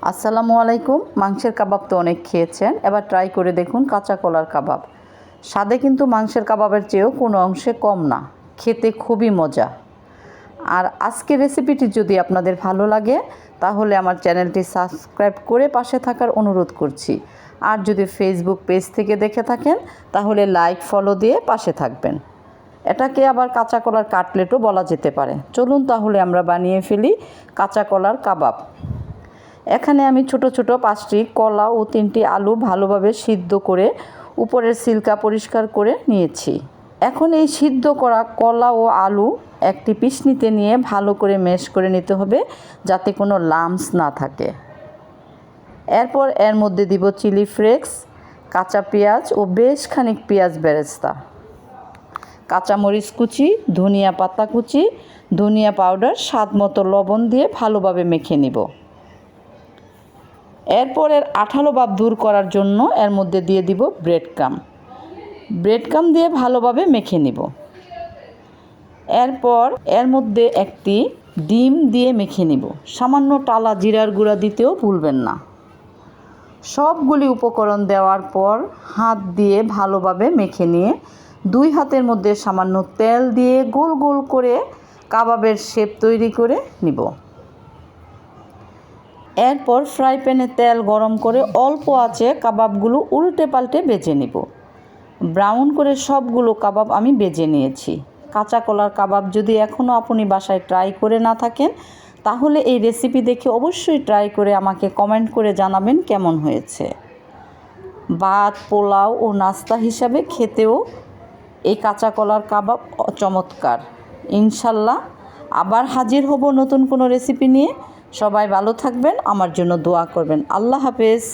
আসসালামু আলাইকুম। মাংসের কাবাব তো অনেক খেয়েছেন, এবার ট্রাই করে দেখুন কাঁচা কলার কাবাব। স্বাদে কিন্তু মাংসের কাবাবের চেয়েও কোনো অংশে কম না, খেতে খুবই মজা। আর আজকের রেসিপিটি যদি আপনাদের ভালো লাগে তাহলে আমার চ্যানেলটি সাবস্ক্রাইব করে পাশে থাকার অনুরোধ করছি। আর যদি ফেসবুক পেজ থেকে দেখে থাকেন তাহলে লাইক ফলো দিয়ে পাশে থাকবেন। এটাকে আবার কাঁচা কলার কাটলেটও বলা যেতে পারে। চলুন তাহলে আমরা বানিয়ে ফেলি কাঁচা কলার কাবাব। এখানে আমি ছোট ছোট 5টি কলা ও 3টি আলু ভালোভাবে সিদ্ধ করে উপরের ছিলকা পরিষ্কার করে নিয়েছি। এখন এই সিদ্ধ করা কলা ও আলু একটি পিছনিতে নিয়ে ভালো করে ম্যাশ করে নিতে হবে, যাতে কোনো লাম্পস না থাকে। এরপর এর মধ্যে দিব চিলি ফ্লেক্স, কাঁচা পেঁয়াজ ও বেশ খানিক পেঁয়াজ বেরেস্তা, কাঁচামরিচ কুচি, ধনিয়া পাতা কুচি, ধনিয়া পাউডার, স্বাদ মতো লবণ দিয়ে ভালোভাবে মেখে নিব। এরপর এর আঠালো ভাব দূর করার জন্য এর মধ্যে দিয়ে দিব ব্রেড ক্রাম্ব দিয়ে ভালোভাবে মেখে নিব। এরপর এর মধ্যে একটি ডিম দিয়ে মেখে নিব। সামান্য টালা জিরার গুঁড়া দিতেও ভুলবেন না। সবগুলি উপকরণ দেওয়ার পর হাত দিয়ে ভালোভাবে মেখে নিয়ে 2 হাতের মধ্যে সামান্য তেল দিয়ে গোল গোল করে কাবাবের শেপ তৈরি করে নিব। এরপর ফ্রাই প্যানে তেল গরম করে অল্প আঁচে কাবাবগুলো উল্টে পাল্টে ভেজে নিব। ব্রাউন করে সবগুলো কাবাব আমি ভেজে নিয়েছি। কাঁচা কলার কাবাব যদি এখনও আপনি বাসায় ট্রাই করে না থাকেন তাহলে এই রেসিপি দেখে অবশ্যই ট্রাই করে আমাকে কমেন্ট করে জানাবেন কেমন হয়েছে। ভাত, পোলাও ও নাস্তা হিসাবে খেতেও এই কাঁচা কলার কাবাব চমৎকার। ইনশাল্লাহ আবার হাজির হব নতুন কোনো রেসিপি নিয়ে। সবাই ভালো থাকবেন, আমার জন্য দোয়া করবেন। আল্লাহ হাফেজ।